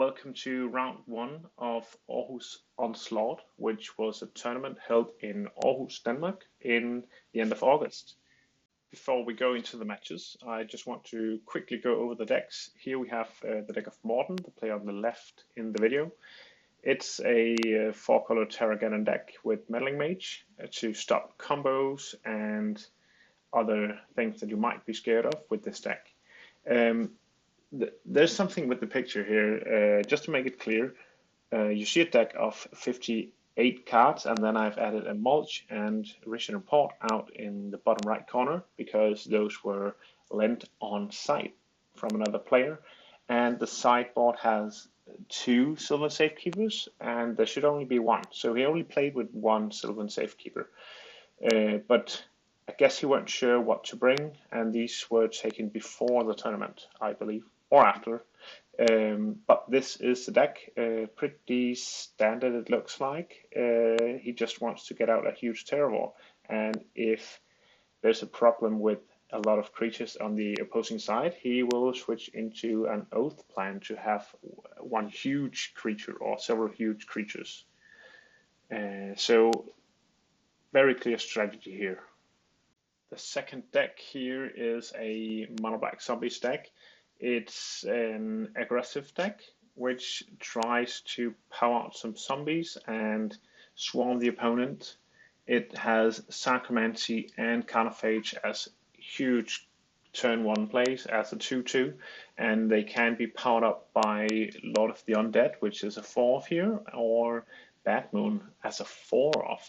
Welcome to round one of Aarhus Onslaught, which was a tournament held in Aarhus, Denmark in the end of August. Before we go into the matches, I just want to quickly go over the decks. Here we have the deck of Premodern, the player on the left in the video. It's a 4-color Terrageddon deck with Meddling Mage to stop combos and other things that you might be scared of with this deck. There's something with the picture here, just to make it clear. You see a deck of 58 cards, and then I've added a mulch and Rich Report out in the bottom right corner because those were lent on site from another player. And the sideboard has 2 Sylvan Safekeepers, and there should only be 1. So he only played with 1 Sylvan Safekeeper. But I guess he weren't sure what to bring, and these were taken before the tournament, I believe, or after. But this is the deck, pretty standard it looks like. He just wants to get out a huge Terror, and if there's a problem with a lot of creatures on the opposing side, he will switch into an Oath plan to have one huge creature or several huge creatures. So very clear strategy here. The second deck here is a mono black zombies deck. It's an aggressive deck which tries to power out some zombies and swarm the opponent. It has Sarcomancy and Carnophage as huge turn 1 plays as a 2/2, and they can be powered up by Lord of the Undead, which is a 4 here, or Bad Moon as a 4.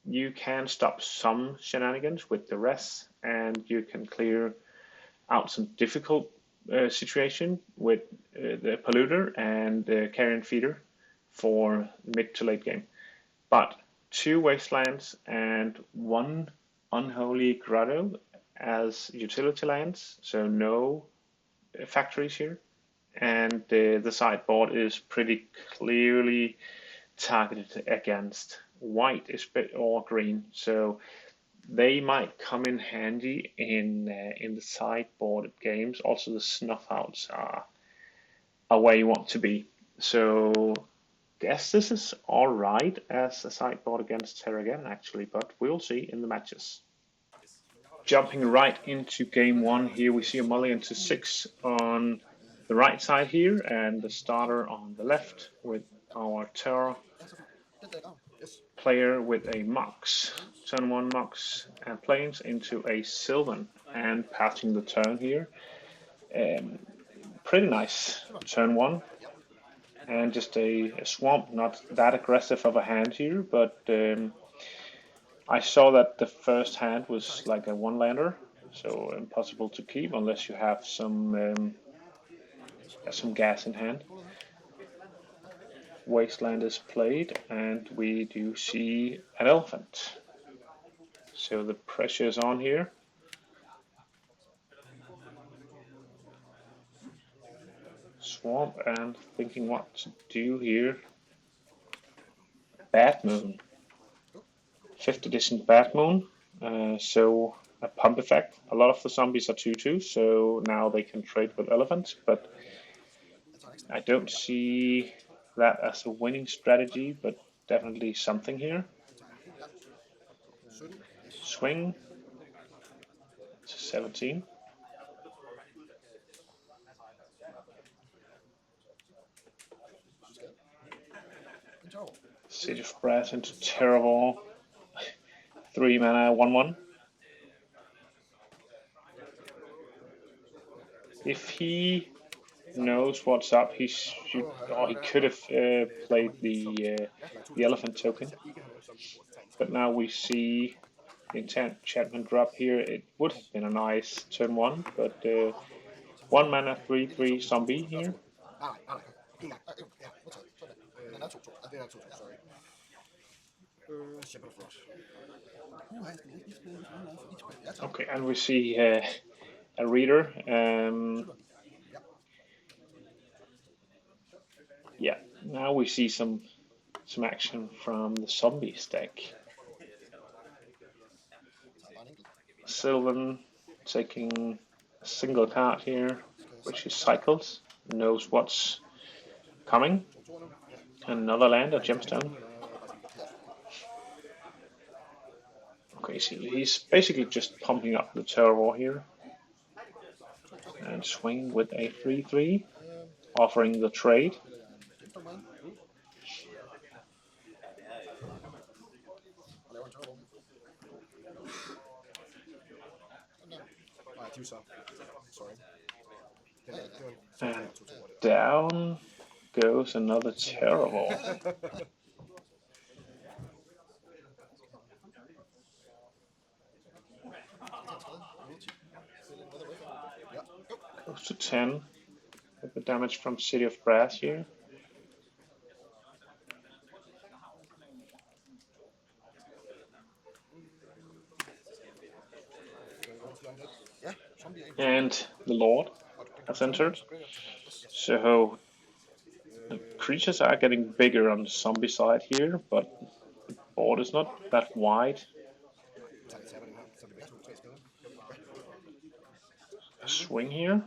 You can stop some shenanigans with the rest, and you can clear out some difficult situation with the Polluter and the Carrion Feeder for mid to late game. But 2 Wastelands and 1 Unholy Grotto as utility lands, so no factories here. And the sideboard is pretty clearly targeted against white or green, so they might come in handy in the sideboard games. Also, the snuff outs are where you want to be. So, guess this is all right as a sideboard against Terrageddon actually, but we'll see in the matches. Jumping right into game 1, here we see a mulligan to 6 on the right side here, and the starter on the left with our Terror player with a Mox, turn 1 Mox and Plains into a Sylvan and passing the turn here. Pretty nice turn 1, and just a swamp, not that aggressive of a hand here, but I saw that the first hand was like a 1-lander, so impossible to keep unless you have some gas in hand. Wasteland is played, and we do see an elephant. So the pressure is on here. Swamp and thinking what to do here. Bad Moon. 5th edition Bad Moon. So a pump effect. A lot of the zombies are 2/2, so now they can trade with elephants, but I don't see that as a winning strategy, but definitely something here. Swing to 17. Siege of Brass into Terror, 3 mana, 1/1. If he knows what's up, he should, or he could have played the elephant token. But now we see the enchantment drop here. It would have been a nice turn 1, but 1 mana 3/3 zombie here. Okay, and we see a reader. Yeah, now we see some action from the zombies deck. Sylvan taking a single card here, which is cycles. knows what's coming. Another land, a gemstone. Okay, so he's basically just pumping up the Terror here. And swing with a 3-3, offering the trade. And down goes another Terror. Goes to 10 with the damage from City of Brass here. And the Lord has entered. So the creatures are getting bigger on the zombie side here, but the board is not that wide. A swing here.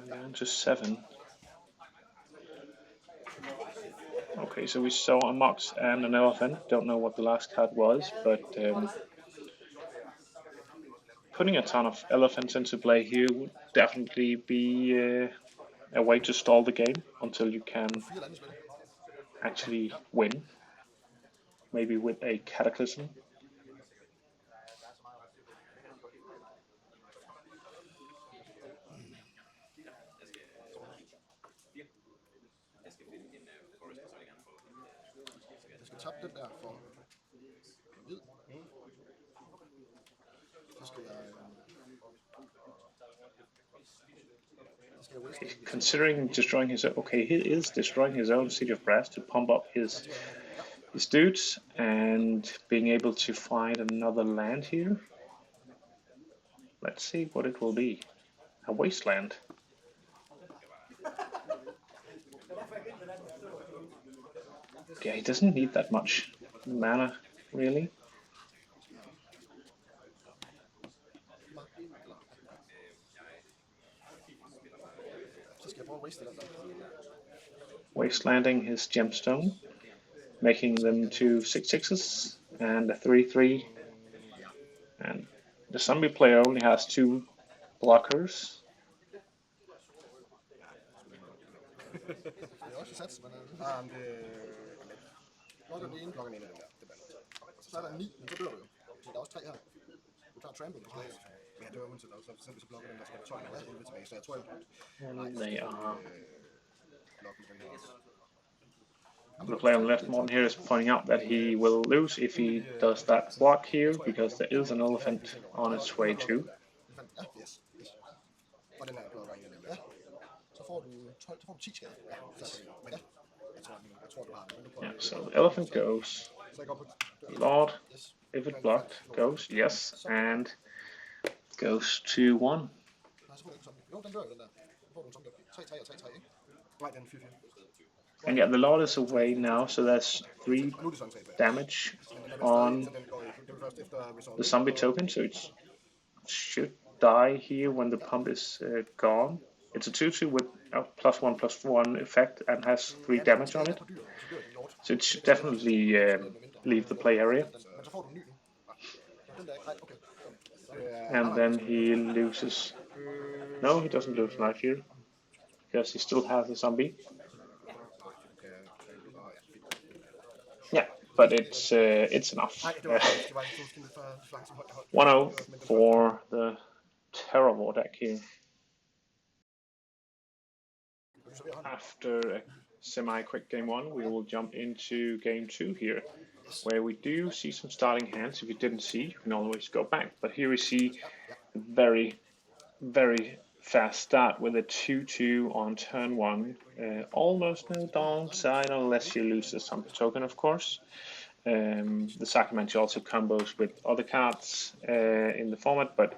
Down to 7. Okay, so we saw a Mox and an Elephant. Don't know what the last card was, but putting a ton of Elephants into play here would definitely be a way to stall the game until you can actually win. Maybe with a Cataclysm. Considering destroying his own, okay, he is destroying his own City of Brass to pump up his dudes and being able to find another land here. Let's see what it will be. A wasteland. Yeah, he doesn't need that much mana, really. Wastelanding his gemstone, making them 2 6/6s and a 3/3. And the zombie player only has 2 blockers. And they are. The player on the left, Morten, here is pointing out that he will lose if he does that block here, because there is an elephant on its way too. Yeah, so the elephant goes. Lord, if it blocked, goes, yes, and goes to 1. And yeah, the Lord is away now, so that's 3 damage on the zombie token, so it should die here when the pump is gone. It's a 2/2 with a +1/+1 effect and has 3 damage on it, so it should definitely leave the play area. And then he loses. No, he doesn't lose life here, because he still has a zombie. Yeah, but it's enough. 1-0 for the Terror deck here. After a semi-quick game 1, we will jump into game 2 here, where we do see some starting hands. If you didn't see, you can always go back. But here we see a very, very fast start with a 2/2 on turn 1. Almost no downside unless you lose the zombie token, of course. The Sacrament also combos with other cards in the format, but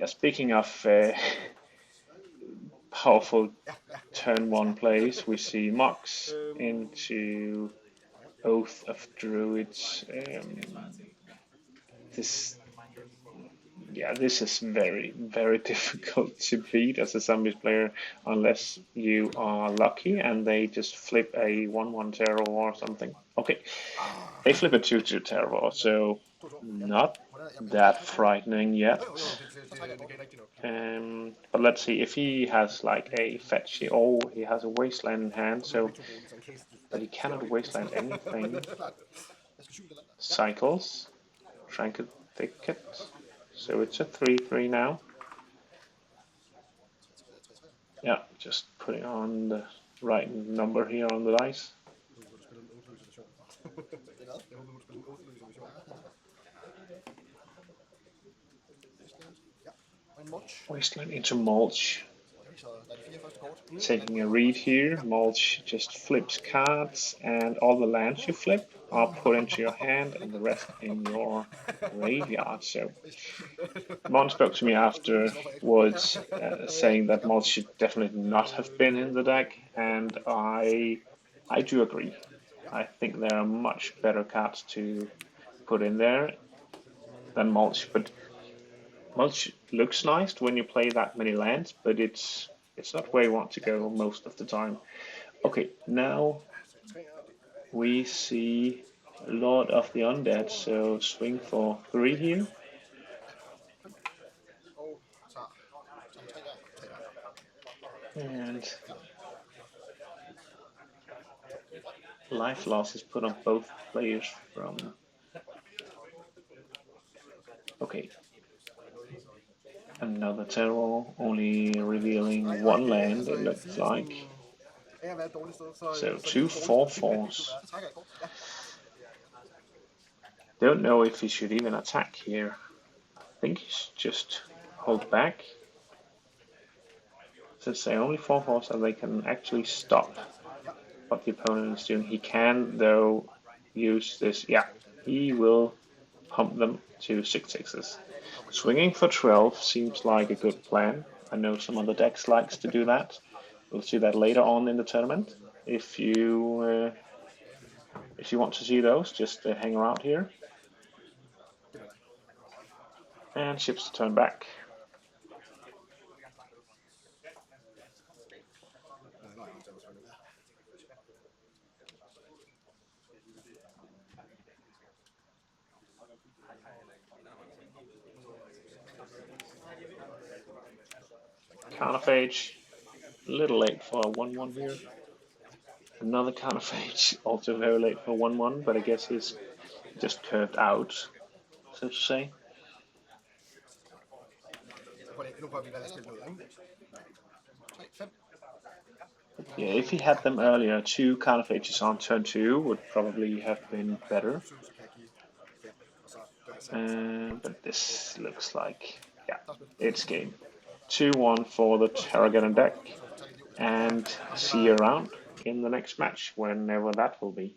yeah, speaking of powerful turn 1 plays, we see Mox into Oath of Druids. This Yeah, this is very, very difficult to beat as a zombies player unless you are lucky and they just flip a 1-1 terror or something. Okay, they flip a 2-2 terror, so not that frightening yet. But let's see if he has like a fetch. Oh, he has a wasteland in hand, so but he cannot wasteland anything. Cycles, Tranquil Thicket. So it's a 3-3 now. Yeah, just putting on the right number here on the dice. Wasteland into mulch. Taking a read here, mulch just flips cards, and all the lands you flip are put into your hand and the rest in your graveyard. So Mon spoke to me afterwards, saying that mulch should definitely not have been in the deck, and I do agree. I think there are much better cards to put in there than mulch, but mulch looks nice when you play that many lands, but it's not where you want to go most of the time. Okay, now we see Lord of the Undead, so swing for 3 here. And life loss is put on both players from... Okay. Another terror, only revealing 1 land, it looks like. So 2 4/4s. Don't know if he should even attack here. I think he should just hold back. Since they're only 4/4s and they can actually stop what the opponent is doing. He can, though, use this. Yeah, he will pump them to 6/6s. Swinging for 12 seems like a good plan. I know some other decks likes to do that. We'll see that later on in the tournament. If you want to see those, just hang around here. And ships to turn back. Carnifage, a little late for a 1-1 here. Another Carnifage, also very late for 1-1, but I guess he's just curved out, so to say. Yeah, if he had them earlier, 2 Carnifages on turn 2 would probably have been better. But this looks like, yeah, it's game. 2-1 for the Terrageddon deck, and see you around in the next match, whenever that will be.